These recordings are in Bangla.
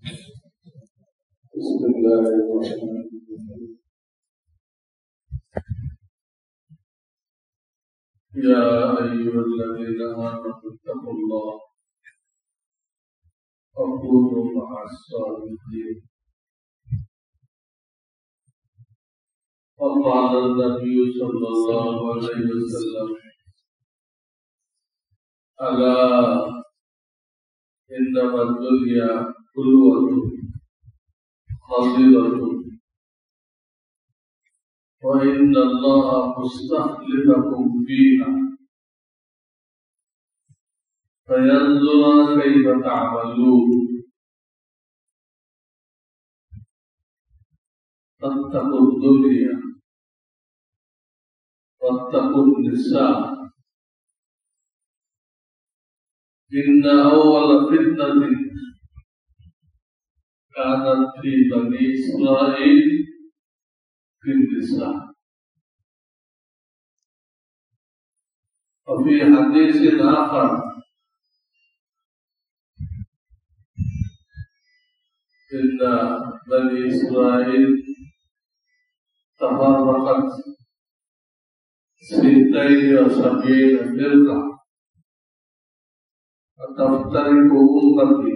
بسم الله الرحمن الرحيم يا أيها الذين آمنوا اتقوا الله وكونوا مع الصادقين وقال النبي صلى الله عليه وسلم ألا إنما الدنيا خلوة خضرة وإن الله مستخلفكم فيها فينظر كيف تعملون فاتقوا الدنيا واتقوا النساء إن أول فتنة كانت في بني إسرائيل في النساء. وفي حديث آخر إن بني إسرائيل تفرقت 72 فرقة وتفترق أمتي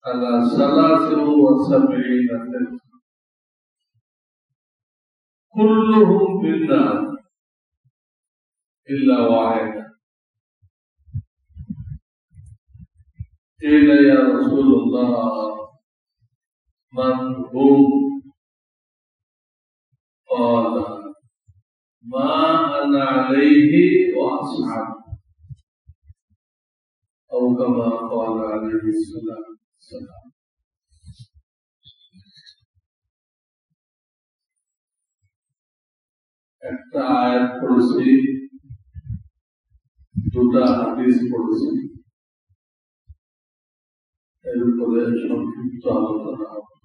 على 73 فرقة كلهم في النار إلا واحدة. قيل يا رسول الله من هم؟ قال ما أنا عليه وأصحابي أو كما قال عليه الصلاة والسلام. একটা আয়াত পড়েছি, দুটা হাদিস পড়েছি, এর উপরে সংক্ষিপ্ত আলোচনা হবে।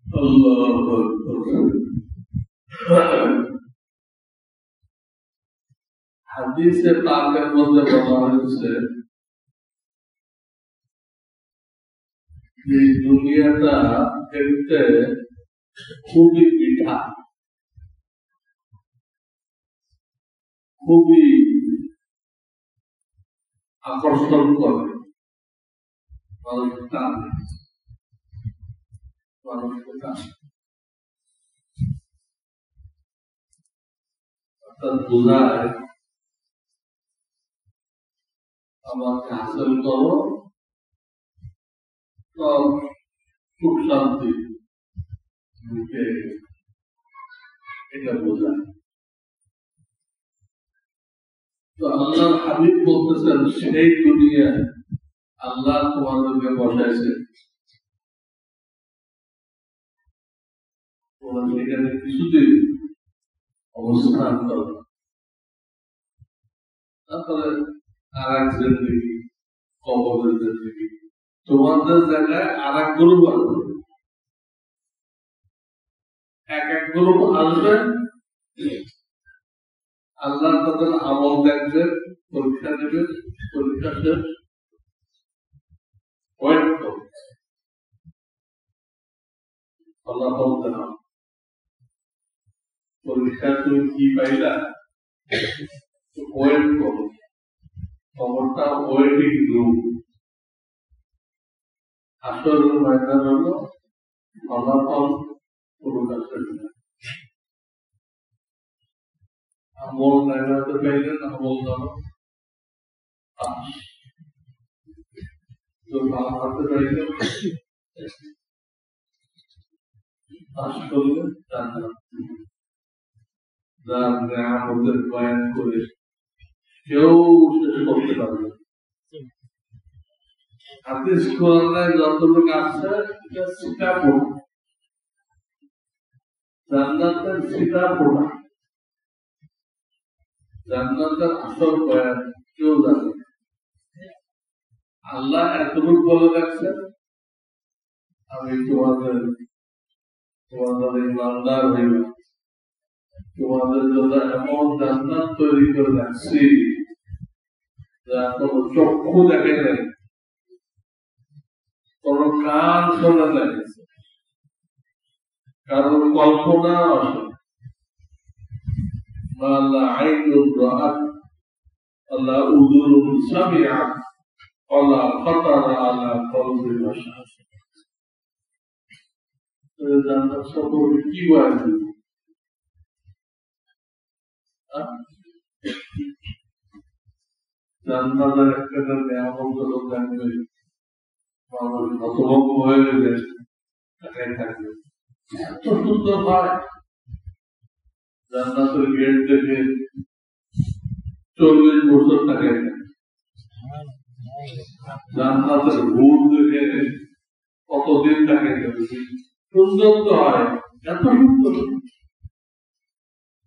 আল্লাহু আকবার। হাদিসে পাকের মধ্যে বলা হয়েছে যে দুনিয়াটা দেখতে খুবই মিঠা, খুবই আকর্ষণ করে, মানুষকে টানে, মানুষকে টানে। অর্থাৎ বোঝায় আমাকে হাসিল করো সব সুখ শান্তি, এটা বোঝায়। তো আল্লাহর হাবিব বলতেছেন সেই দুনিয়ায় আল্লাহ তোমাদেরকে বসাইছে, তোমরা সেখানে কিছুদিন অবস্থান করো, তারপরে আর এক জিন্দেগি, কবরের জিন্দেগি, তোমাদের জায়গায় আর এক গ্রুপ আসবে, এক এক গ্রুপ আসবে, আল্লাহ তাদের আমল দেখবেন, পরীক্ষা দেবেন, পরীক্ষা শেষ, ওয়েট করো, আল্লাহ বলতে হবে পরীক্ষা তুমি কি পাইলা, ওয়েট করো, খবরটা ওয়েটিং রুম। আসল ময়দান হলো ফলাফল প্রকাশের, আমল দেখাতে পাইলেন, আমল ধরো হাতে পাইলেন, পাশ করলেন, যার নেয়ামতের বয়ান করে কেউ শেষ করতে পারবে। হাদিস কোরআনে যতটুকু আছে এটা সীতাফল, জান্নাতের সীতাফল, জান্নাতের আসল বয়ান কেউ জানে। আল্লাহ এতটুকু বলে রাখছেন, আমি তোমাদের ইমানদার হইবে, তোমাদের জন্য এমন জান্নাত তৈরি করে রাখছি যা কোনো চক্ষু দেখে নাই, কোন কান শোনে নাই, কারোর কল্পনা আসে আল্লাহ আইনুর রাত আল্লাহ উযুনুন সামিআত আল্লাহ খাতারা আলা কলবি বাশার। জান্নাত সম্পর্কে কি বয়ান দেব? জান্নাতের একটা নিয়ামত হলো জানবে মানুষ হতভম্ব হয়ে গেলে তাকাই থাকবে, এত সুন্দর হয়। জান্নাতের গেট দেখে 40 বছর তাকাই থাকে, জান্নাতের ভূত দেখে কতদিন তাকাই থাকে। সুন্দর তো হয়, এত সুন্দর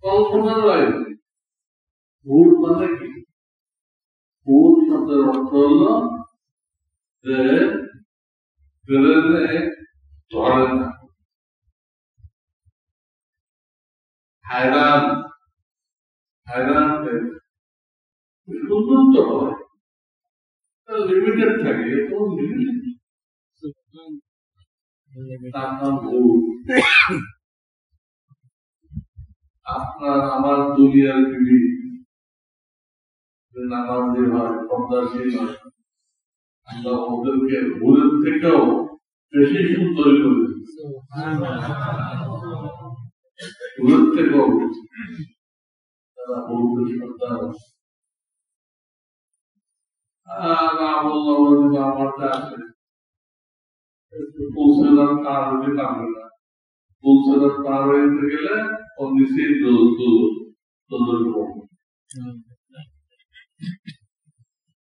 কল্পনার বাইরে। ভূত মানে কি? ভূত শব্দের অর্থ হল যে বেরেনে ধরে না, হায়রান হায়রান সুন্দর তো হয়, লিমিটেড থাকে, তার নাম ভূত। আপনার আমার দুনিয়ার বিবি নামাজি হয়, পর্দাশীল হয়, আমরা ওদেরকে ভুলের থেকেও বেশি সুন্দর করে ভুলের থেকেও তারা ভুলের সন্তান। আমারটা আছে পৌঁছানোর পার হতে পারবে না, পৌঁছানোর পার হইতে গেলে ও নিচেই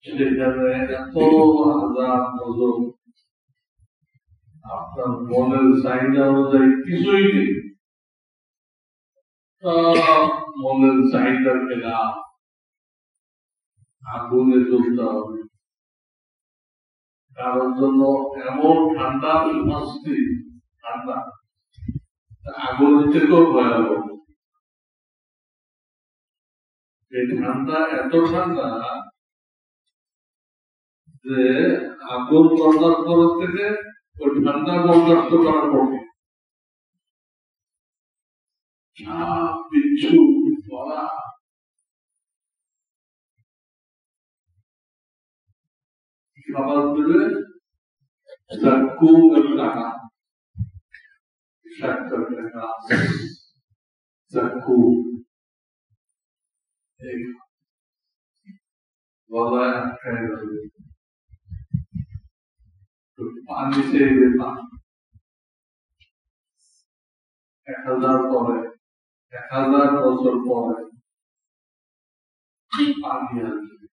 সেখানে এত হাজার নজর, আপনার মনের চাহিদা অনুযায়ী কিছুই নেই, সব মনের চাহিদা খেলা আগুনে জ্বলতে হবে। কারোর জন্য এমন ঠান্ডা শাস্তি, ঠান্ডা আগুনের থেকেও ভয়াবহ। এই ঠান্ডা এত ঠান্ডা যে আগুন বরদাস্ত করার থেকে ওই ঠান্ডা বরদাস্ত করা পড়ে। সাপ বিচ্ছু বলা, খাবার দেবে চাকু টাকা, চাকু গলায় আটকায় যাবে, পানি চেয়ে পানি 1000 পরে 1000 বছর পরে পানি আসবে।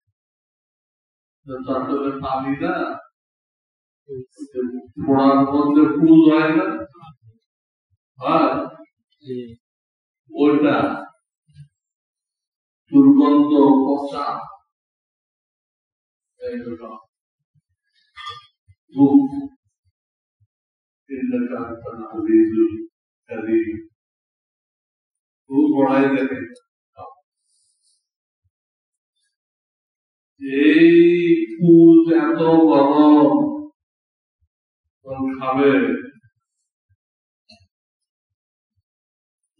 আসলে পানি না, ফোড়ার মধ্যে ফুল হয় না, ওইটা দুর্গন্ধ পচা বড়াই দেখে এই ফুল এত গরম খাবে,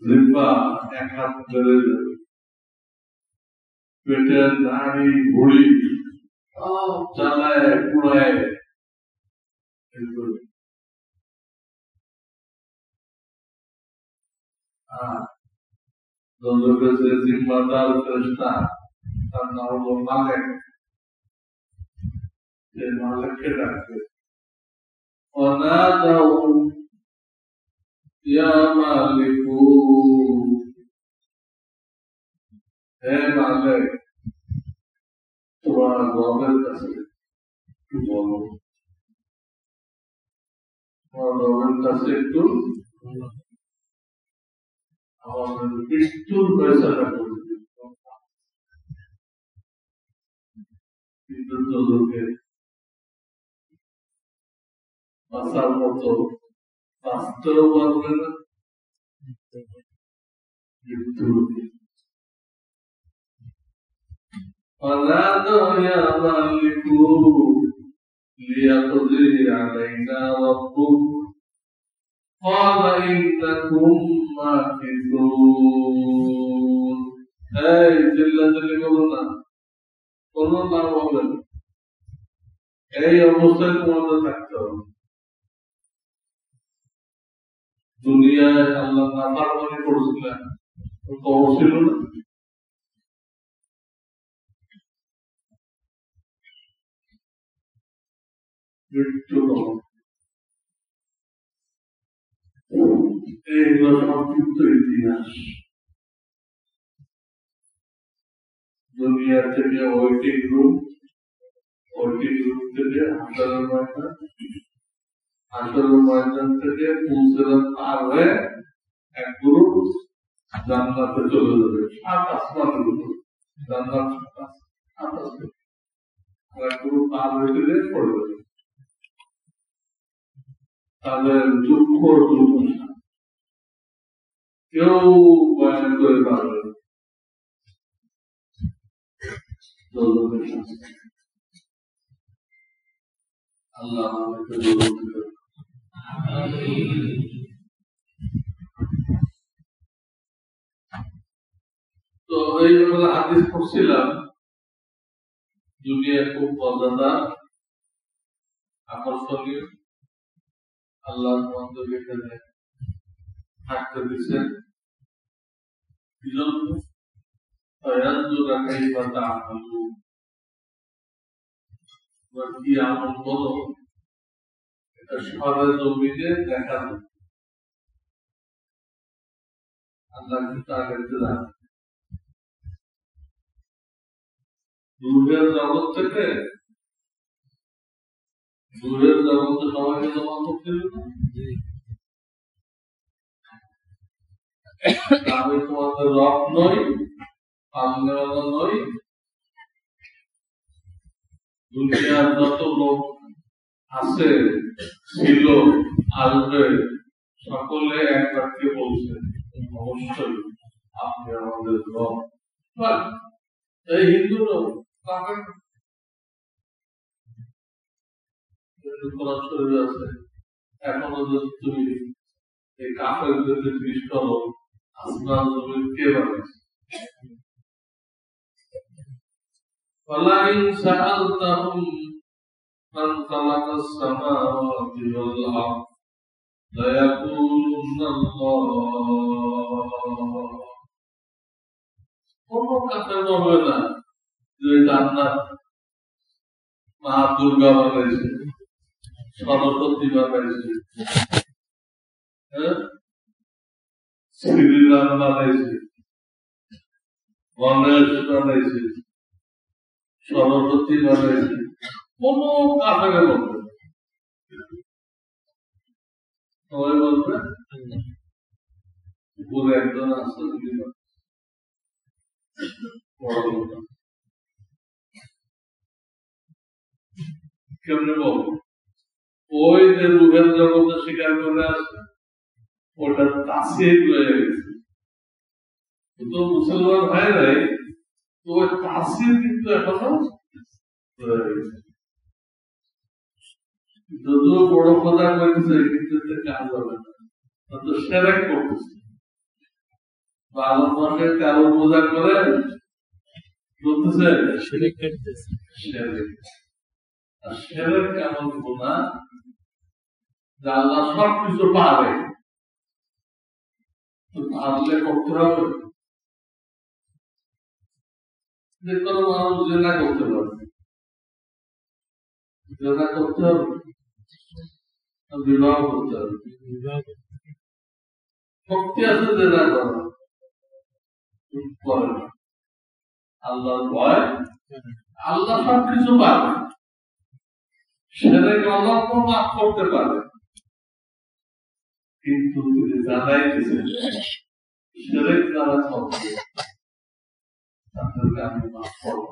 জিহ্বা 1 হাত বেড়ে যাবে, পেটের নাড়ি ভুড়ি সব জ্বালায় পুড়ায়। যে জিম্মাদার ফেরেশতা তার নাম হল মালিক, যে মালিককে ডাকবে অনাদাউ ইয়া মালিকু, হে মালিক তোমার রবের কাছে একটু বলো, তোমার রবের কাছে একটু আমাদের মৃত্যুর ফয়সালা করে দিন। কিন্তু লোকে বাঁচার মতো বাঁচতেও পারবে না, فنادى يا مالك ليقضي علينا ربك قال إنكم ماكثون এই চিল্লাচিল্লি করো না, কোনো না বলবেন, এই অবস্থায় তোমাদের থাকতে হবে। দুনিয়ায় আল্লাহ নাফরমানি করছিলেন, খবর ছিল না? মৃত্যু এইগুলো সংক্ষিপ্ত ইতিহাস। দুনিয়া থেকে ওয়েটিং রুম থেকে হাসরের ময়দান, হাসরের ময়দান থেকে পুলসিরাত পার হয়ে এক গ্রুপ জান্নাতে চলে যাবে। 7 আসমানের উপর জান্নাত, 7 আসমান, এক গ্রুপ পার হয়ে গেলে পড়ে যাবে। তাদের দুঃখ দুর্দশা কেউ বয়ান করে পারবে না। আল্লাহ আমাকে তো এই আমরা হাদিস পড়ছিলাম, দুনিয়া খুব মজাদার, আকর্ষণীয়। আল্লাহ আমাদের এখানে থাকতে দিচ্ছেন কি জন্য? কি আমল করো এটা সবাই জমিনে দেখা যায়। আল্লাহ কিন্তু আগে জানে দূরের জগৎ থেকে, দূরের জগতে সবাইকে জমা করতে হবে। আমি তোমাদের রব নই, পালনেওয়ালা নই। দুনিয়ার যত লোক আছে, ছিল, আসবে, সকলে এক বাক্যে বলছে অবশ্যই আপনি আমাদের রব। এই হিন্দু লোক শরীর আছে, এখনো যদি তুমি এই কাফের যদি জিজ্ঞেস করো আসমান জমিন কে বানিয়েছে, فَلَئِنْ سَأَلْتَهُمْ مَنْ خَلَقَ السَّمَاوَاتِ وَالْأَرْضَ لَيَقُولُنَّ اللَّهُ। কোনো কাফের বলবে না যে জান্নাত মা দুর্গা বানাইছে, সরস্বতী বানাইছে, শ্রীরাম বানাইছে, গণেশ বানাইছে, সরস্বতী বানাইছে। কোন কাফের বলবে, সবাই বলবে উপরে একজন আছে কেমনে বলবো? ওই যে রুহের জগতে স্বীকার করে আসে, ওটা তাসির হয়ে গেছে। তো মুসলমান হয় নাই, তো ওই তাসির কিন্তু এখনো রয়ে গেছে। যদিও বড় কথা করেছে কিন্তু কাজ হবে না, তো সেরেক করতেছে। 12 মাসে 13 পূজা করে করতেছে সেরেক। আর সেরেক কেমন গুনাহ যে আল্লাহ সবকিছু পারে, পারলে করতে হবে। যে কোনো মানুষ জেনা করতে পারবে, জেনা করতে হবে, বিবাহ করতে হবে, শক্তি আছে জেনা করা, করে না। আল্লাহর ভয়, আল্লাহ সবকিছু পারে, সেরেক অল্প মাফ করতে পারে, কিন্তু তিনি জানাইতেছেন সেরেক যারা করবে তাদেরকে আমি মাফ করব।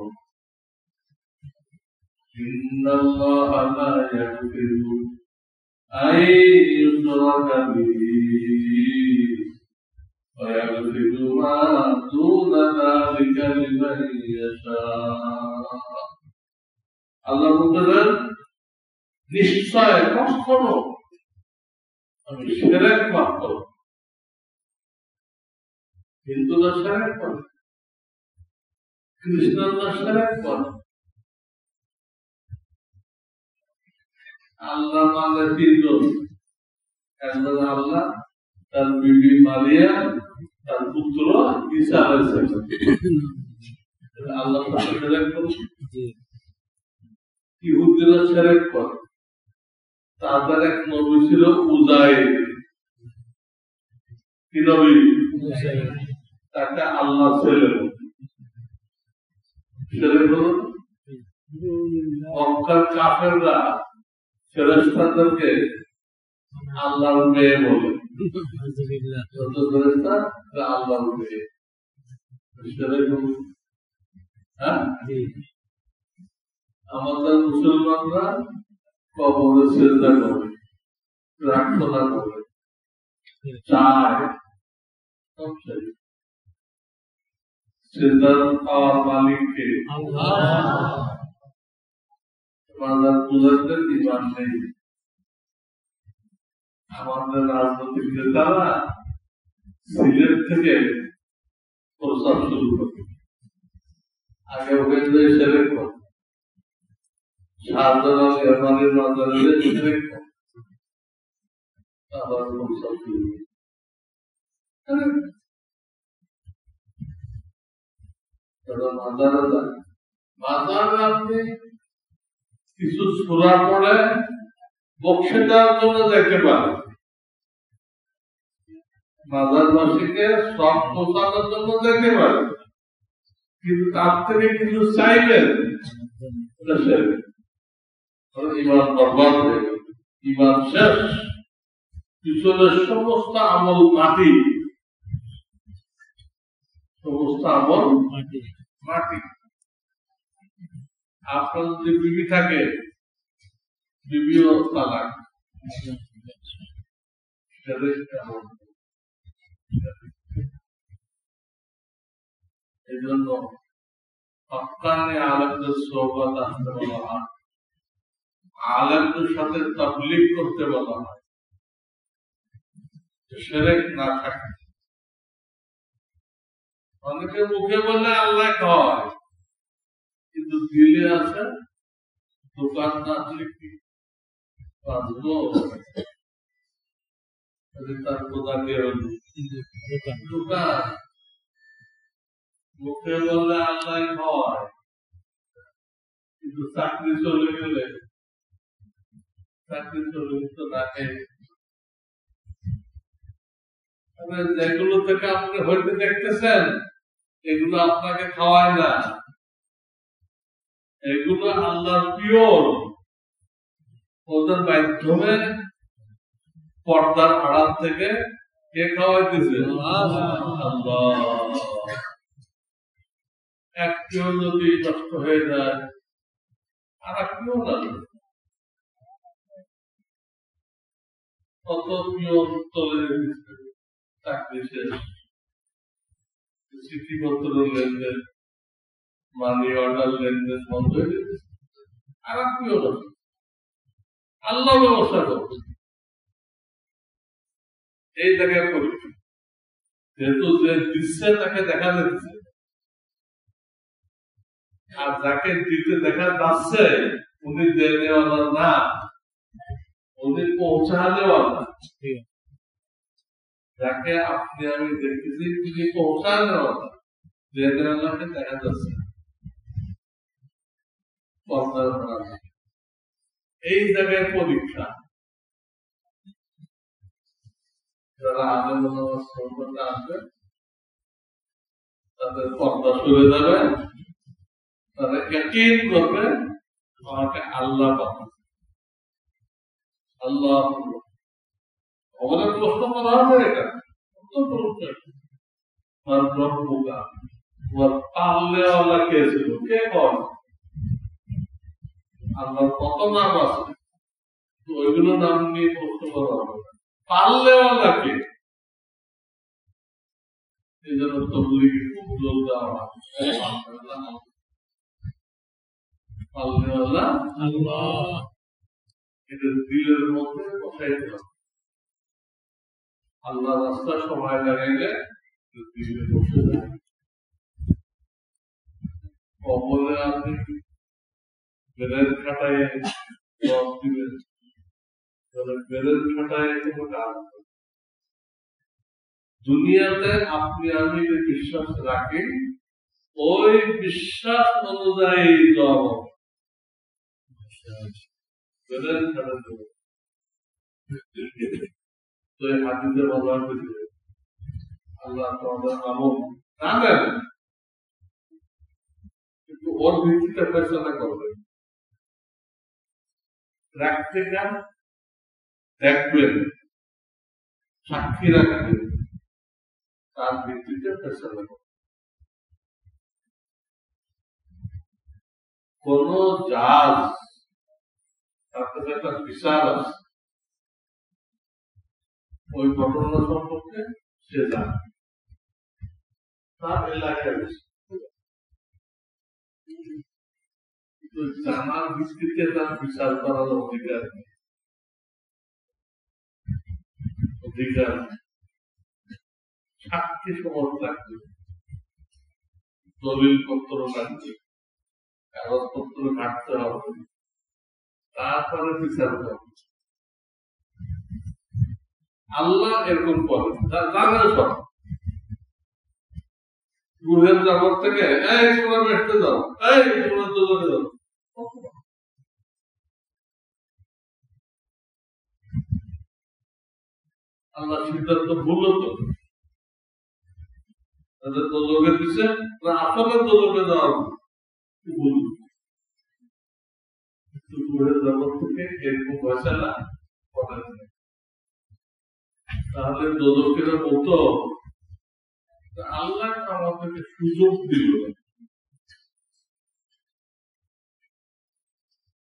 ইন্নাল্লাহা লা ইয়াগফিরু আন ইউশরাকা বিহি ويغفر ما دون ذلك لمن يشاء আল্লাহ বলতেছেন নিশ্চয় কখনো আমি শিরক মাত্র হিন্দুরা শিরক করে খ্রিস্টানরা শিরক করে আল্লাহ মানে তিনজন একজন আল্লাহ তার বিবি মারিয়া তার পুত্র ঈসা আলাইহিস সালাম আল্লাহ তাআলা শিরক করে ইহুদিরা শিরক করে তাদের এক নবী ছিল উজাইর কি নবী তাকে আল্লাহ ছেলে শিরক হলো মক্কার কাফেররা ফেরেশতাদেরকে আল্লাহর মেয়ে বলে যত ফেরেশতা আল্লাহর মেয়ে শিরক হলো হ্যাঁ আমাদের মুসলমানরা কবরে সিজদা করে প্রার্থনা করে চায় সব চাই সিজদার পাওয়ার মালিককে আল্লাহ মাজার পূজাদের ইমান নেই আমাদের রাজনৈতিক নেতারা সিলেট থেকে প্রচার শুরু করে আগে ওখানে সেরে করে শাহজালাল ইয়ামানির মাজারে সেরে করে আবার প্রচার শুরু করে মাজারে যায় মাজারে আপনি কিছু সূরা পড়ে বক্সে দেওয়ার জন্য দেখতে পারেন মাজারবাসীকে সব পৌঁছানোর জন্য দেখতে পারেন কিন্তু তার থেকে কিছু চাইলেন ইমান বরবাদ হয়ে গেল ইমান শেষ পিছনের সমস্ত আমল মাটি সমস্ত আমল মাটি আপনার যদি বিবি থাকে বিবিও তালাক এই জন্য হক্কানি আলেমদের সোহবত আসতে বলা হয় আলেমদের সাথে তাবলীগ করতে বলা হয় শিরক না থাকে অনেকে মুখে বলে আল্লাহ কয় কিন্তু দিলে আছে দোকান না আসলে কি বাঁচবো তার কোথা কে হল দোকান মুখে বললে আল্লাহ হয় কিন্তু চাকরি চলে গেলে চাকরি চলে তো রাখে যেগুলো থেকে আপনি হইতে দেখতেছেন এগুলো আপনাকে খাওয়ায় না এগুলো আল্লাহর পিওর ওদের মাধ্যমে পর্দার আড়াল থেকে কে খাওয়াইতেছে আল্লাহ একটিও যদি নষ্ট হয়ে যায় আর একটিও না কত পিওর তলে চাকরি শেষ চিঠিপত্র লেনদেন মানি অর্ডার লেনদেন বন্ধ হয়ে গেছে আর আপনিও না আল্লাহ ব্যবস্থা করবে এই জায়গায় করি যেহেতু যে দিচ্ছে তাকে দেখা যাচ্ছে আর যাকে দিতে দেখা যাচ্ছে উনি দেওয়ালা না উনি পৌঁছানেওয়ালা যাকে আপনি আমি দেখতেছি তিনি পৌঁছানেওয়ালা দেওয়ালাকে দেখা যাচ্ছে এই জায়গায় পরীক্ষা যারা আলেম ওলামা আসবে তাদের পর্দা সরে যাবে তারা ইয়াকিন করবে আমাকে আল্লাহ পাবে আল্লাহ আমাদের প্রশ্ন করা হবে এটা পাল্লেওয়ালা কে ছিল কে কর আল্লাহর কত নাম আছে তো ওইগুলো নাম নিয়ে প্রশ্ন করা হবে পাল্লেওয়ালা কে এই জন্য তবলিগে খুব জোর দেওয়া হয় আল্লাহ, এটা দিলের মধ্যে বসাইতে হবে। আল্লাহ রাস্তা সময় দাঁড়াইলে দিলে বসে যায়। কবলে আপনি বেলের খাটায় রস দিবেন, বেলের খাটায় কোনো কাজ। দুনিয়াতে আপনি আমি যে বিশ্বাস রাখি ওই বিশ্বাস অনুযায়ী জব বেলের খাটা দেব। তো এই হাদিসে বলা হয়েছে আল্লাহ তোমাদের আমল জানেন, কিন্তু ওর ভিত্তিতে ফেসলা করবেন। প্র্যাকটিক্যাল দেখবেন, সাক্ষী রাখবেন, তার ভিত্তিতে ফেসলা করবেন। কোন জাজ তার কাছে একটা বিচার আছে, ওই ঘটনা সম্পর্কে সে জানে, তার এলাকায় জানার ভিত্তিতে তার বিচার করার অধিকার নেই। সাক্ষী সমর্থ রাখবে, দলিল পত্র লাগবে, কাগজপত্র ঘাটতে হবে, তারপরে বিচার করবে। আল্লাহ এরকম করে জানে সব। রুহের জগৎ থেকে এই তোমরা বেসতে যাও, এই তোমরা দোজখে যাও, আল্লাহ সিদ্ধান্ত ভুল হতো, দোজখে দিচ্ছে, আসলে দোজখে যাওয়া ভুল। রুহের জগৎ থেকে এরকম ফয়সালা করেন। তাহলে দোজখেরা বলতো আল্লাহ আমাদেরকে সুযোগ দিল,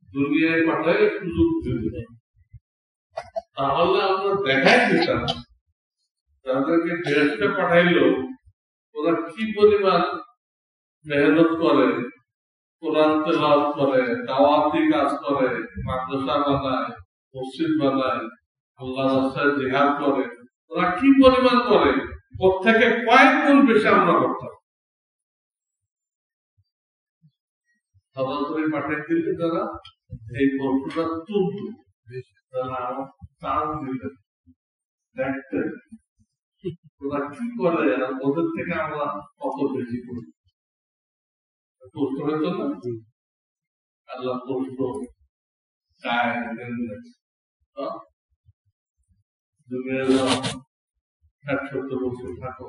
দুনিয়ায় পাঠায় সুযোগ দিল, তাহলে আমরা দেখাই দিতাম যাদেরকে দেশে পাঠাইলো ওরা কি পরিমাণ মেহনত করে, কোরআন তেলাওয়াত করে, দাওয়াতি কাজ করে, মাদ্রাসা বানায়, মসজিদ বানায়, আল্লাহ রাস্তায় জিহাদ করে, ওরা কি পরিমাণ করে, ওর থেকে কয়েক গুণ বেশি আমরা করতাম। সরাসরি পাঠিয়ে দিলে তারা এই গল্পটা তুলত, তারা চাল দিলেন, দেখতেন ওরা কি করে, আর ওদের থেকে আমরা কত বেশি করি। প্রশ্ন হইত না, আল্লাহ প্রশ্ন চায় দুনিয়ার ৬০-৭০ বছর থাকো,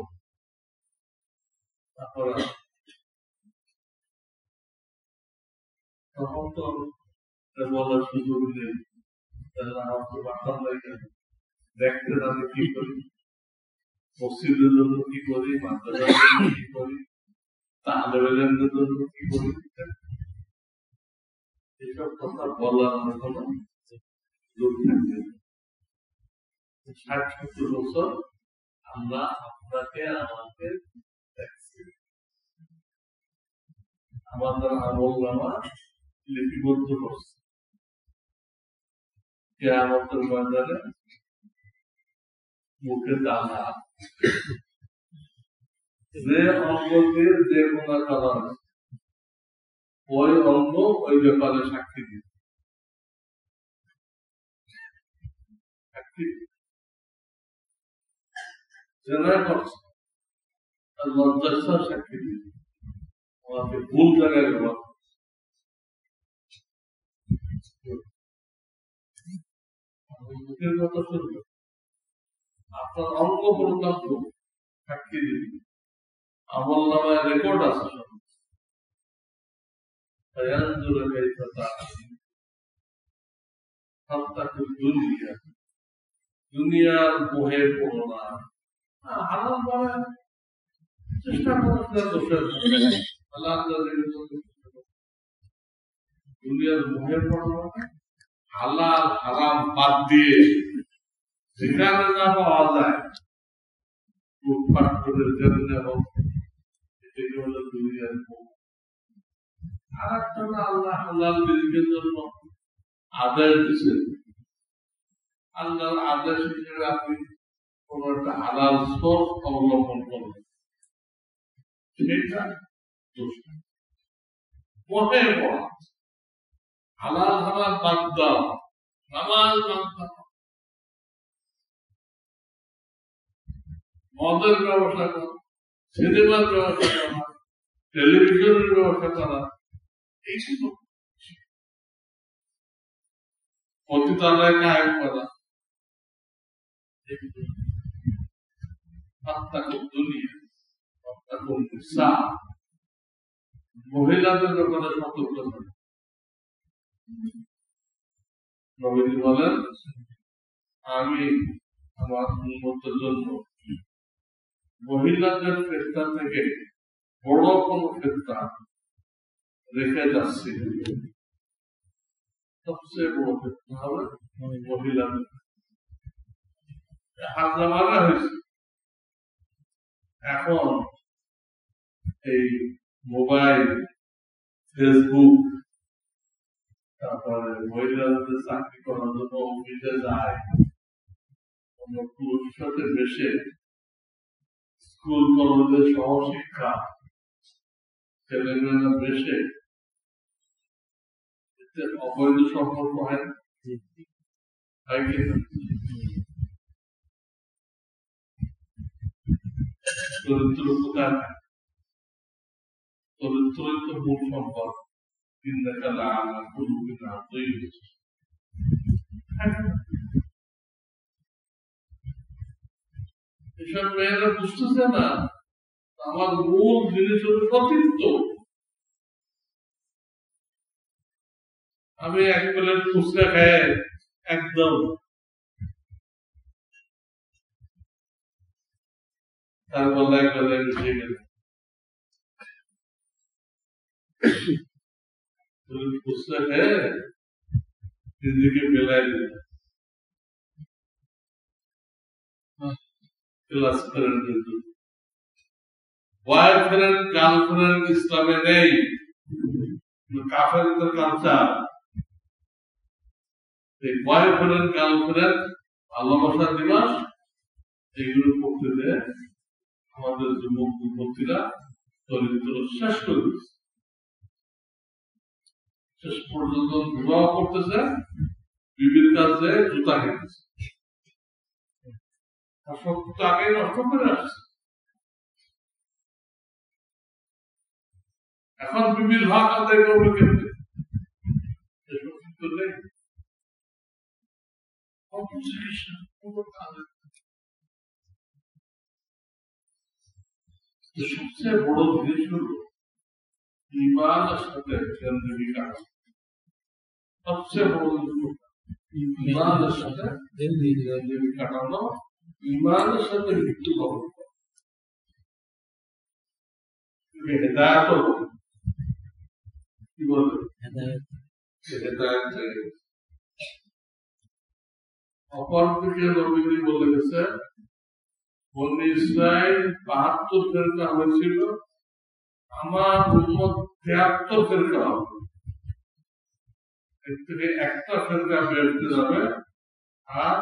তারপরে তখন তো বলার সুযোগ নেই, আমার তো বাতাম লাগে, দেখতে আমি কি করি, মসজিদের জন্য কি করি, মাদ্রাসার জন্য কি করি, তালেবেলের জন্য কি করি, এইসব কথা বলার কোন লোক থাকবে। ৬০-৭০ বছর আমরা আপনাকে আমাকে দেখছি, আমাদের আমল নামা লিপিবদ্ধ করছে, কিয়ামতের ময়দানে মুখে দানা, যে অঙ্গ দিয়ে যে গুনাহ করা হয়েছে ওই অঙ্গ ওই ব্যাপারে সাক্ষী দিবে, সাক্ষী জেনা করছে আর লজ্জার সাক্ষী দিবে, আমাকে ভুল জায়গায় ব্যবহার মুখের কথা শুনবে, আপনার অঙ্গ প্রত্যক্ষ সাক্ষী দিবে, আমল নামায় রেকর্ড আছে সব। দুনিয়ার মোহে পড়ো না, হালাল বলে চেষ্টা করো, দুনিয়ার মোহে পড়ো না, হালাল হারাম বাদ দিয়ে যেখানে না পাওয়া যায় লুটপাট করে জেলে হোক, এটাকে হলো দুনিয়ার ভোগ। আর একটা আল্লাহ হালাল রিজিকের জন্য আদেশ দিচ্ছেন। আল্লাহর আদেশ হিসেবে আপনি কোন একটা হালাল সোর্স অবলম্বন করবেন, সেটা দোষ না। মনে পড়া হালাল হালাল বাদ দাও, নামাজ বাদ দাও, মদের ব্যবসা করা, সিনেমার ব্যবসা করা, টেলিভিশনের ব্যবসা করা, এইসব পতিতালয় কায়েম করা, মহিলাদের ব্যাপারে সতর্ক থাকে। নবীজি বলেন, আমি আমার উন্নতের জন্য মহিলাদের ফেরকা থেকে বড় কোন ফেরকা রেখে যাচ্ছি। সবচেয়ে বড় ফেরকা হবে মহিলাদের। হাজা মারা হয়েছে। এখন এই মোবাইল, ফেসবুক, তারপরে মহিলাদের চাকরি করার জন্য অফিসে যায়, পুরুষের সাথে বেশে স্কুল কলেজের সহশিক্ষা ছেলেমেয়েরা বেশে অবৈধ সম্পর্ক হয় কিনা? চরিত্র কোথায় থাকে? চরিত্রই তো মূল সম্পদ। এসব মেয়েরা বুঝতেছে না আমার মূল জিনিস হল সতীত্ব। আমি এক প্লেট ফুচকা খাই একদম তার গলায় গলায় মিশে গেল। ফুচকা খেয়ে নিজেকে বেলায় দিল। ক্লাস ফ্রেন্ডের জন্য বয়ফ্রেন্ড গার্লফ্রেন্ড ইসলামে নেই, কাফেরদের কালচার। এই বয়ফ্রেন্ড গার্লফ্রেন্ড ভালোবাসা দিবস এগুলো করতে দেয় আমাদের যুবক যুবতীরা চরিত্র শেষ করে দিচ্ছে। শেষ পর্যন্ত বিবাহ করতেছে, বিবির কাছে জুতা খেতেছে, সবটা আগে নষ্ট করে আসছে। এখন বিবির ভাগ আদায় করবে কেমনি? সবচেয়ে বড় জিনিস হল ইমানের সাথে জিন্দগি কাটানো। সবচেয়ে বড় জিনিস ইমানের সাথে জিন্দগি কাটানো, ইমানের সাথে মৃত্যুবরণ করা। হেদায়েত কি বলবে? হেদায়েত। অপরদিকে নবীজি বলে গেছে, বনী ইসরাইল ৭২ ফেরকা হয়েছিল, আমার উম্মত ৭৩ ফেরকা হবে। এর থেকে একটা ফেরকা বেরোতে যাবে আর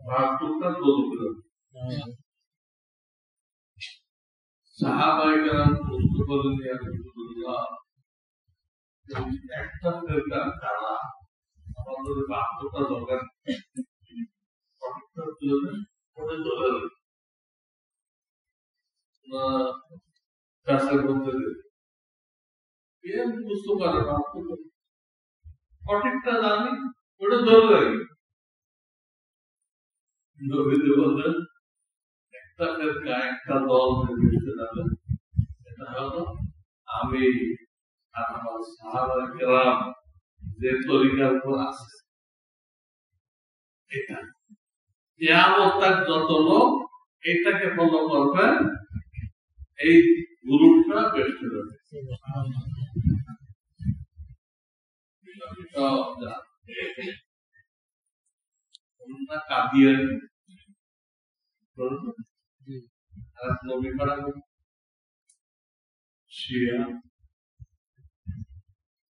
৭২টা দৌড়তে যাবে। সাহাবায়ে কেরাম প্রশ্ন করেন, ইয়া রাসূলুল্লাহ, একটা ফেরকা কারা? আমাদের ৭২টা দরকার। বুঝতে পারে না, সঠিকটা জানি ওটা ধরে রাখি। নবীজি বললেন, একটা ফেরকা, একটা দল নির্দিষ্ট যাবে, এটা হলো আমি আর আমার সাহাবায়ে কেরাম যে তরিকার উপর আছে এটা। কিয়ামত তাক যত লোক এটাকে ফলো করবে, এই গ্রুপটা বেস্ট হবে। আর নবী খারাপ শিয়া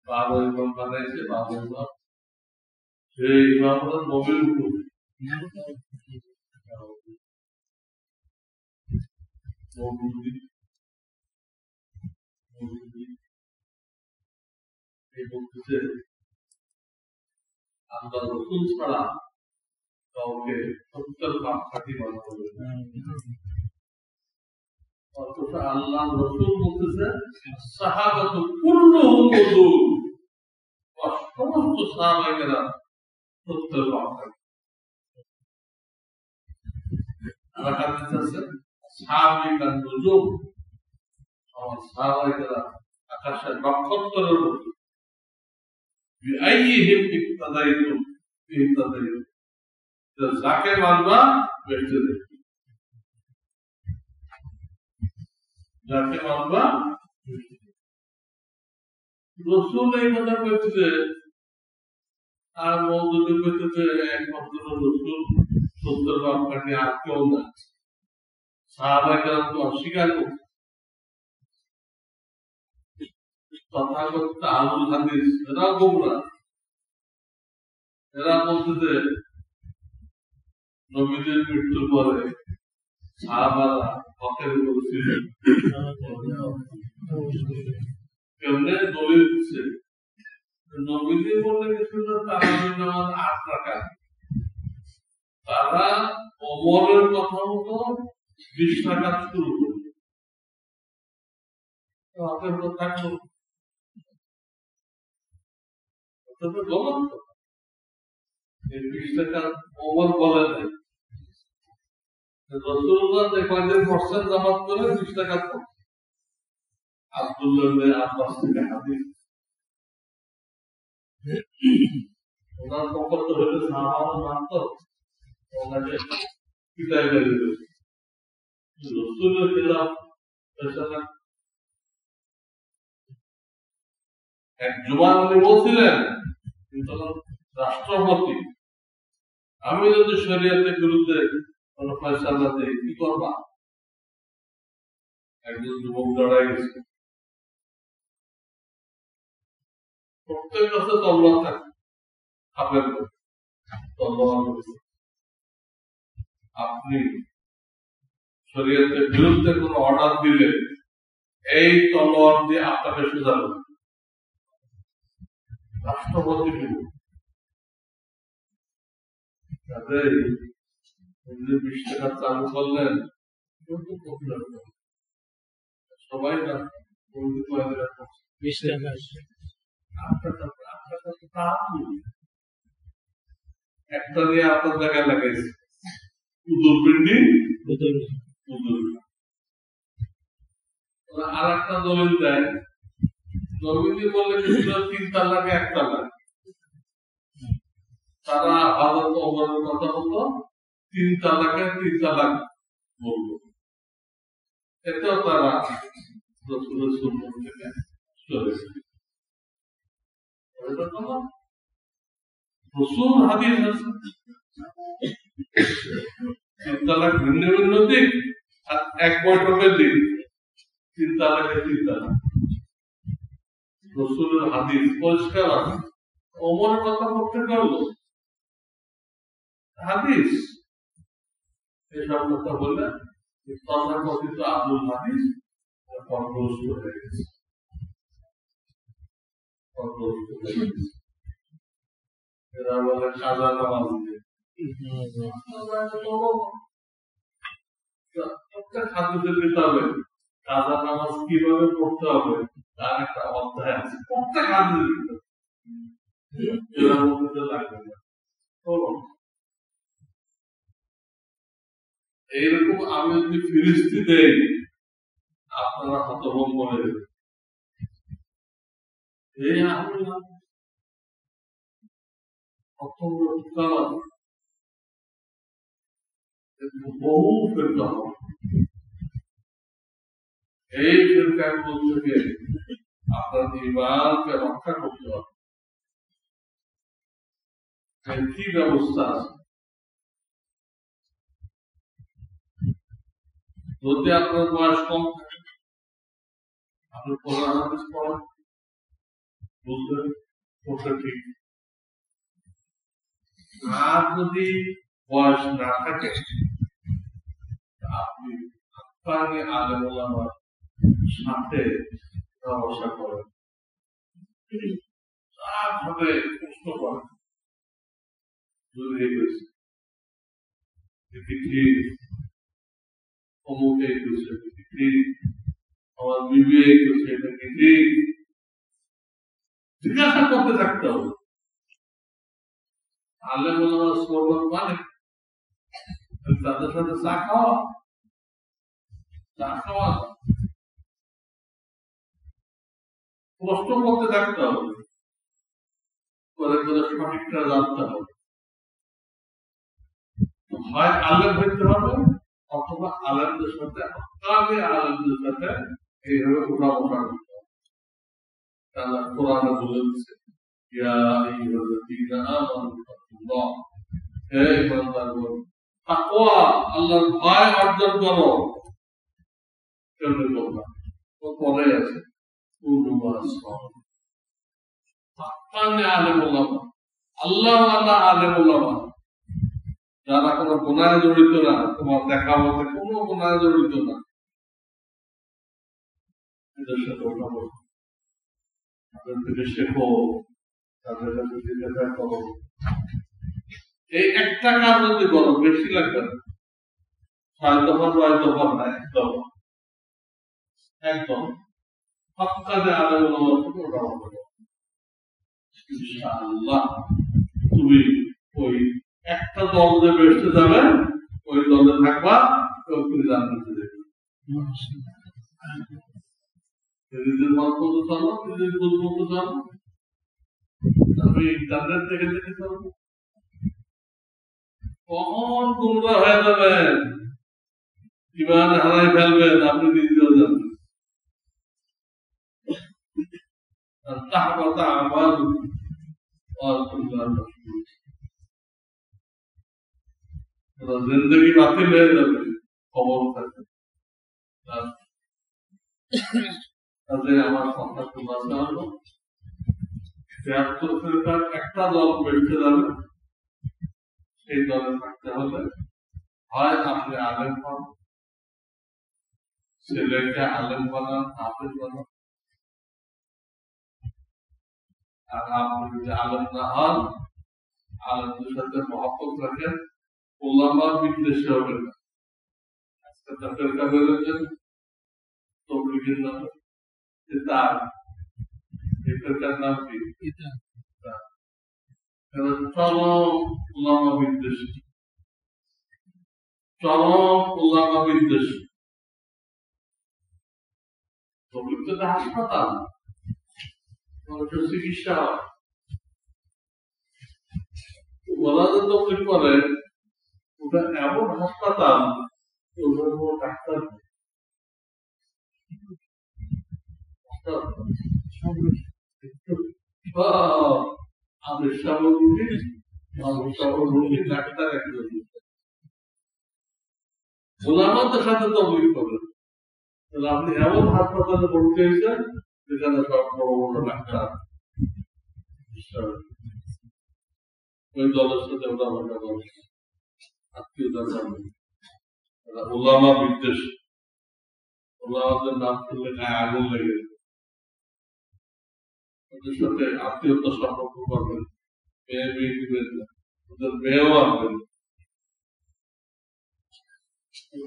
বাবা ইমাম বানাইছে, বাবা ইমাম সেই ইমামরা নবীর উপর বলতেছে আল্লাহ রসুল ছাড়া কাউকে সত্তর পাপ খাটি বানানো হবে না। অথচ আল্লাহ রসুল বলতেছে সাহাবাত কুল্লুহুম উযুর, সমস্ত সাহাবায়েরা সত্তর পাপ খাটি। আর হাদিস আছে সাহাবিকান নুজুম, আমার সাহাবায়েরা আকাশের নক্ষত্রের মতো। বিআইহিম ইক্তাদাইতুম ইহতাদাইতুম, যাকে মানবা বেঁচে যাবে, যাকে মানবা। রসুল এই কথা বলছে আর মৌদুদি বলছে একমাত্র রসুল সত্তর পাপ কাটি, আর কেউ না। সাহাবায়েরা তো অস্বীকার করছে। তথাকথিত আহলুল হাদিস এরা গোমরা, এরা বলতেছে নবীদের মৃত্যুর পরে সাহাবারা হকের উপর ছিল। কেমনে দলিল দিচ্ছে, নবীজি বলে গেছিল তারাবির নামাজ ৮ রাকাত, তারা ওমরের কথা মতো ২০ রাকাত শুরু করবে, হকের উপর থাকলো। গলত এই ২০ রাকাত ওমর বলে নাই, রাসূলুল্লাহ যে কয়দিন পড়ছেন জামাত করে ২০ রাকাত পড়ছেন। আব্দুল্লাহ ইবনে আব্বাস থেকে হাদিস, ওনার পক্ষ হলে সাহাবারা মানত, ওনাকে পিটাই মেরে দিত। রাসূলের খেলাফ ফয়সালা এক জুবান উনি বলছিলেন, কিন্তু রাষ্ট্রপতি আমি যদি শরীয়তের বিরুদ্ধে কোন ফয়সালা দেই কি করবা? একজন যুবক দাঁড়ায় গেছে, প্রত্যেক কাছে তলোয়ার থাকে, হাতের তলোয়ার। আপনি শরীয়তের বিরুদ্ধে কোন অর্ডার দিলে এই তলোয়ার দিয়ে আপনাকে সোজা করবে। রাষ্ট্রপতি তাদের ২০ টাকা চালু করলেন, সবাই না ২০ টাকা একটা দিয়ে আপনার জায়গায় লাগাইছে উদুর পিন্ডি, আর একটা দলিল দেয় নবীজি বলে ৩ তালাকে ১ তালাক। তারা হযরত ওমরের কথা মতো ৩ তালাকে ৩ তালাক বলল। এতেও তারা রাসূলের সুন্নাত থেকে সরে গেছে। রাসূল হাদিস আছে ৩ তালাক ভিন্ন ভিন্ন দিক, আর এক বৈঠকের দিক ৩ তালাকে ৩ তালাক। রাসূলের হাদিস পরিষ্কার আছে। ওমরের কথা করতে গেল হাদিস, এসব কথা বলে তথাকথিত আব্দুল হাদিস পথভ্রষ্ট হয়ে গেছে। এরা বলে কাজা নামাজ দিয়ে প্রত্যেক হাদিসের কিতাবে কাজা নামাজ কিভাবে পড়তে হবে তার একটা অধ্যায় আছে, প্রত্যেক হাদিসের কিতাবে। এরা বলতে লাগবে না। এইরকম আমি যদি ফিরিস্তি দেই আপনারা হতভম্ব হয়ে যাবে। এই বহু ফিরকা হবে, এই ফিরকাগুলো থেকে আপনার ঈমানকে রক্ষা করতে হবে। কি ব্যবস্থা আছে? যদি আপনার বয়স কম থাকে, আপনি কোরআন হাদিস পড়েন, বুঝলেন ওটা ঠিক। আর যদি বয়স না থাকে, আপনি হাক্কানি আলেম ওলামার সাথে ব্যবসা করেন, তারপরে প্রশ্ন করেন, যদি এই হয়েছে ঠিক, অমুক এই করছে ঠিক, আমার বিবি এই করছে এটা কি ঠিক, জিজ্ঞাসা করতে থাকতে হবে। আলেম ওলামার সোহবত মানে তাদের সাথে চা খাওয়া প্রশ্ন করতে থাকতে হবে, করে করে সঠিকটা জানতে হবে। হয় আলেম হইতে হবে, অথবা আলেমদের সাথে আলেমদের সাথে এইভাবে উঠা বসা করতে হবে। তারা কোরআনে বলে দিচ্ছে, ইয়া আইয়ুহাল্লাযীনা আমানু তাকুল্লাহ, হে ঈমানদারগণ তাকওয়া আল্লাহর ভয় অর্জন করো। কেমনে করবা? ও পরে আছে আলেম ওলামা, আল্লাহ আল্লাহ আলেম ওলামা, যারা কোনো গুনাহে জড়িত না, তোমার দেখা মতে কোনো গুনাহে জড়িত না, এদের সাথে ওঠা বসো, তাদের থেকে শেখো, তাদের কাছে জিজ্ঞাসা করো। এই একটা কাজ যদি করো, বেশি লাগবে না, 6 দফা 9 দফা না, একদম হক্কানে আলেম ওলামার সাথে ওঠা বসো, ইনশাআল্লাহ তুমি ওই একটা দল যে বেসতে যাবে, ওই দলে থাকবা, তুমি জান্নাতে যাবে। নিজের মত মতো চলো, নিজের বুঝ মতো চলো, আমি ইন্টারনেট থেকে দেখে চলবো, কখন গুমরাহ হয়ে যাবেন, ঈমান হারাই ফেলবেন, আপনি নিজেও জানেন। তাহবাতা আমাল জিন্দগি বাতিল হয়ে যাবে, খবর থাকে। আমার কথা শোনা হলো 73 ফেরকার একটা দল বেরোতে যাবে, সেই দলে থাকতে হলে হয় আপনি আলেম হন, ছেলেকে আলেম বানান, হাফেজ বানান, আর আপনি যদি আলেম না হন, আলেমদের সাথে মহব্বত রাখেন, ওলামার বিদ্বেষে হবে না। আজকে ফেরকা বেরোচ্ছেন তবলিগের নামে, এই ফেরকার নাম কি? চরম ওলামা বিদ্বেষী, চরম ওলামা বিদ্বেষী। তবলিগ তো হাসপাতাল, চিকিৎসা হয়, ওরা যে তবলিগ করে ওটা এমন হাসপাতাল, ওদের কোনো ডাক্তার নেই। ডাক্তার একজন গোলামাদের সাথে তবলিগ করবেন, তাহলে আপনি এমন হাসপাতালে ভর্তি হয়েছেন যেখানে সব বড় বড় ডাক্তার, ওই দলের সাথে ওটা ভাষা করে আত্মীয়তা জানবে। ওলামা বিদ্বেষ, ওলামাদের নাম শুনলে গায়ে আগুন লেগে ওদের সাথে আত্মীয়তা সম্পর্ক করবেন, মেয়ে বিয়ে দিবেন না, ওদের মেয়েও আনবেন।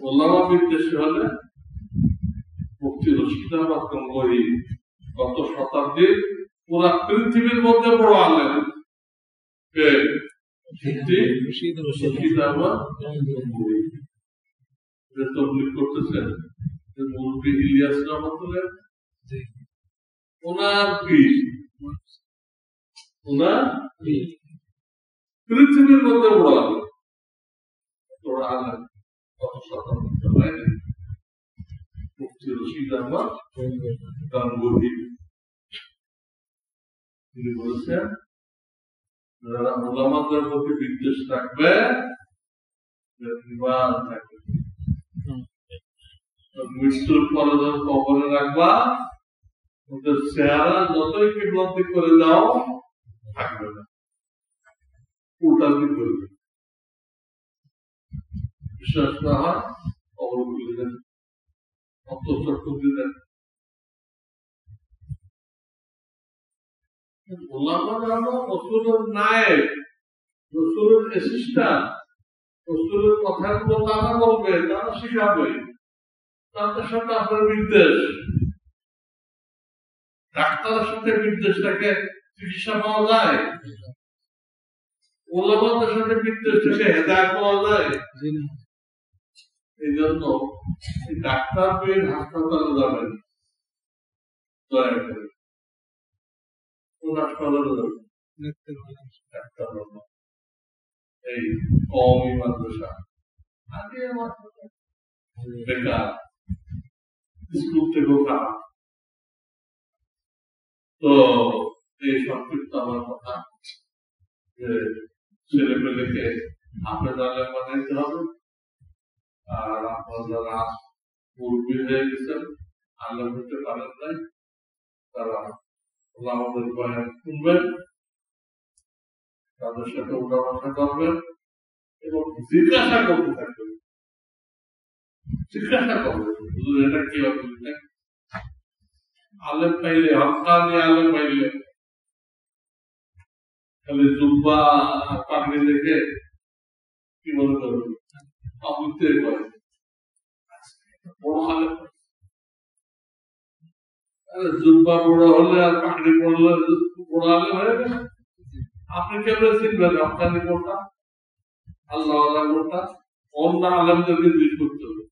ওলামা বিদ্বেষ হলে মুফতি রশিদ আহমদ গঙ্গোহী গত শতাব্দীর পুরা পৃথিবীর মধ্যে বড় আলেম তবলিগ করতেছেন মুরব্বী ইলিয়াস রহমতুল্লাহ, ওনার পীর, ওনার পৃথিবীর মধ্যে বড় আলেম, বড় আলেম কত শতাব্দী মুফতি রশিদ আহমদ গঙ্গোহী। তিনি বলেছেন যারা ওলামাদের প্রতি বিদ্বেষ রাখবে, ঈমান থাকবে। মৃত্যুর পরে যখন কবরে রাখবা ওদের চেহারা যতই কিবলান্তি করে দাও থাকবে না, উল্টান্তি করবে। বিশ্বাস না হয় কবর খুলে দেন, অন্তঃচক্ষু দিলেন। রসুলের নায়েক, রসুলের অ্যাসিস্ট্যান্ট, রসুলের কথাগুলো তারা বলবে, তারা শিখাবে, তাদের সাথে আপনার বিদ্বেষ, ডাক্তারের সাথে বিদ্বেষ থেকে চিকিৎসা পাওয়া যায়? ওলামাদের সাথে বিদ্বেষ থেকে হেদায়েত পাওয়া যায়? এই জন্য ডাক্তার পেয়ে হাসপাতালে যাবেন, দয়া করে কোন হাসপাতালে যাবেন? ডাক্তার এই কওমি মাদ্রাসা আগে বেকার, স্কুল থেকেও খারাপ। তো এই সংক্ষিপ্ত আমার কথা যে ছেলে পেলেকে হাফেজ আলেম বানাইতে হবে। আর আপনারা যারা মুরব্বী হয়ে গেছেন, আলেম হতে পারেন নাই, তারা আমাদের বয়ান শুনবেন, তাদের সাথে উঠাবসা করবেন এবং জিজ্ঞাসা করতে থাকবেন। জিজ্ঞাসা করবেন এটা কি হবে, আলেম পাইলে, হকানি আলেম পাইলে খালি জুব্বা পাগড়ি দেখে কি মনে করবে, অবুঝতে পারে বড় আলেম। জুব্বা বড় হলে আর পাগড়ি পড়লে বড় আলেম হয়ে গেছে। আপনি কেমন চিনবেন হকানি কোনটা, আল্লাহ কোনটা? অন্য আলেমদেরকে জিজ্ঞেস করতে হবে,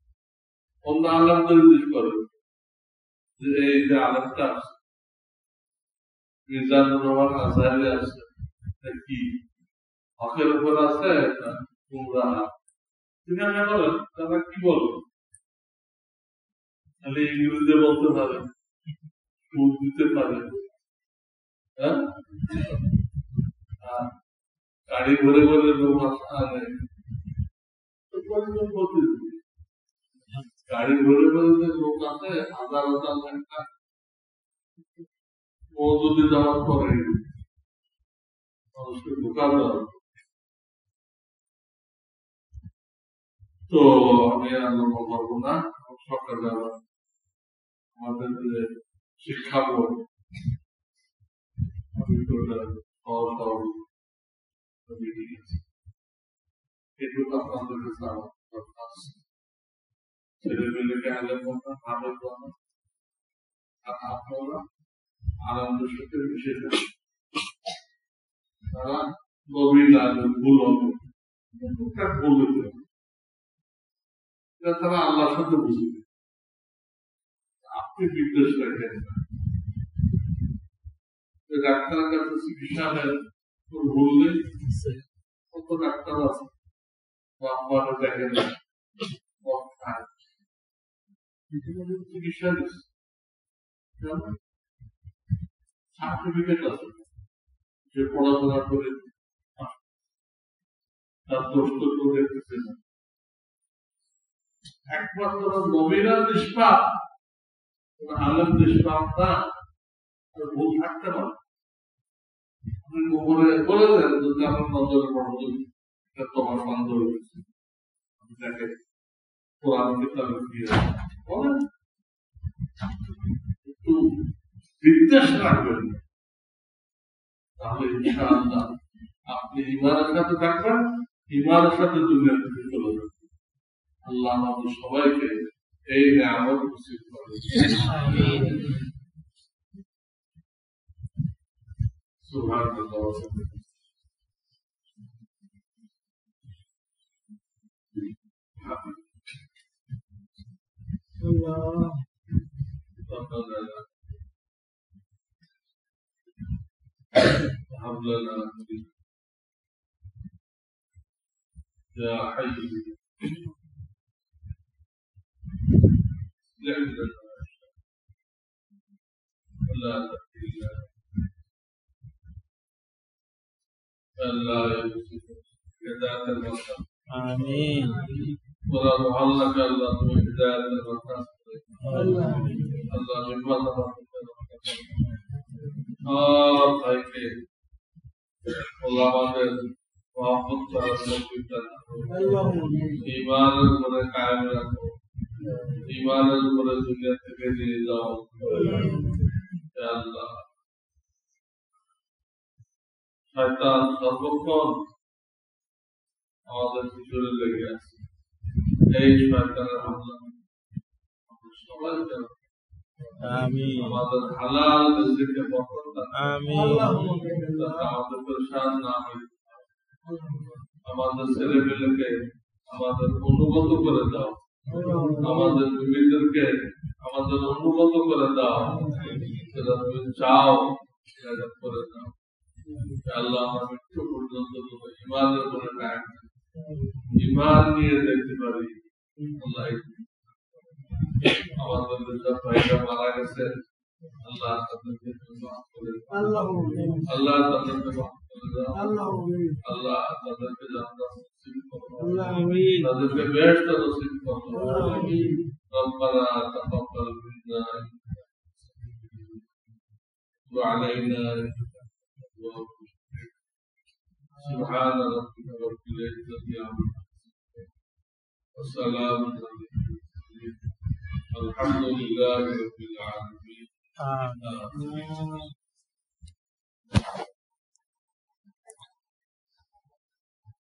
অন্য আলেমদের জিজ্ঞেস করবে যে এই যে আলেমটা মির্জানুর রহমান আজহারি আছে, কি হকের উপর আছে না গুমরাহ? জিজ্ঞাসা করেন তারা কি বলবে। খালি ইংরেজিতে বলতে পারে, সুর দিতে পারে, হ্যাঁ, গাড়ি ভরে ভরে লোক আনে, গাড়ি ভরে ভরে যে লোক আছে হাজার হাজার ঘন্টা, ও যদি যাওয়ার পরে মানুষকে ঢোকা দেওয়া। তো আমি আর লক্ষ্য করবো না, সরকার আমাদের যে শিক্ষা বোর্ড এটুকু আপনাদের কাছে ছেলে মেয়েকে আলেম কথা ভাবে কথা, আর আপনারা আনন্দের সাথে মিশে যান। তারা গভীর আলেম ভুল হবে, বলবে তারা আল্লাহর সাথে বুঝবে। আপনি বিদ্বেষ রাখেন না, ডাক্তারের কাছে চিকিৎসা নেন, ভুল নেই, কত ডাক্তার আছে বাবা দেখেন না, চিকিৎসা দিচ্ছে, সার্টিফিকেট আছে, যে পড়াশোনা করে তার দোষ তো কেউ দেখতেছে না। একমাত্র নবীরা নিষ্পাপ, আলেম নিষ্পাপ না, ভুল থাকতে পারে। আপনি গোবরে বলে দেন যদি আমার নজরে পড়বে তোমার বান্ধব হয়েছে, আমি তাকে কোরআন কিতাবে দিয়ে বলেন, একটু বিদ্বেষ রাখবেন, তাহলে ইনশাআল্লাহ আপনি ইমানের সাথে থাকবেন, ইমানের সাথে দুনিয়া থেকে চলে যাবেন। আল্লাহ আমাদের সবাইকে এই নিয়ামত নসিব করেন। সুবহানাল্লাহ ওয়া বিহামদিহি يا حي لا إله إلا أنت لا يوسف هداية الوطن آمين ولا محلك الله هداية الوطن আল্লাহ বিপদ ভাইকে আল্লাহ আমাদের মহব্বত করার তৌফিক দান করুন, ঈমানের উপরে কায়েম রাখো, ঈমানের উপরে দুনিয়া থেকে নিয়ে যাও হে আল্লাহ। শয়তান সর্বক্ষণ আমাদের পিছনে লেগে আছে, এই শয়তানের হামলা সবাই যেন আমাদের হালাল রিজিকে বরকত দান করুন, আমাদের পরেশান না হয়, আমাদের ছেলেমেয়েকে আমাদের অনুগত করে দাও, আমাদের বিবিদেরকে আমাদের অনুগত করে দাও, যেটা তুমি চাও সেটা করে দাও। আল্লাহ আমার মৃত্যু পর্যন্ত তোমার ঈমানের উপরে কায়েম থাকো, ঈমান নিয়ে দেখতে পারি। আল্লাহ আমাদের যেসব ভাইরা মারা গেছে আল্লাহ তাদেরকে মাফ করে দাও, আল্লাহ তাদেরকে মাফ করে দাও, আল্লাহ তাদেরকে জান্নাত নসিব করো, তাদেরকে বেহেশত নসিব করো। ربنا تقبل منا وعلينا سبحان ربك رب العزة عما يصفون وسلام على المرسلين الحمد لله رب العالمين.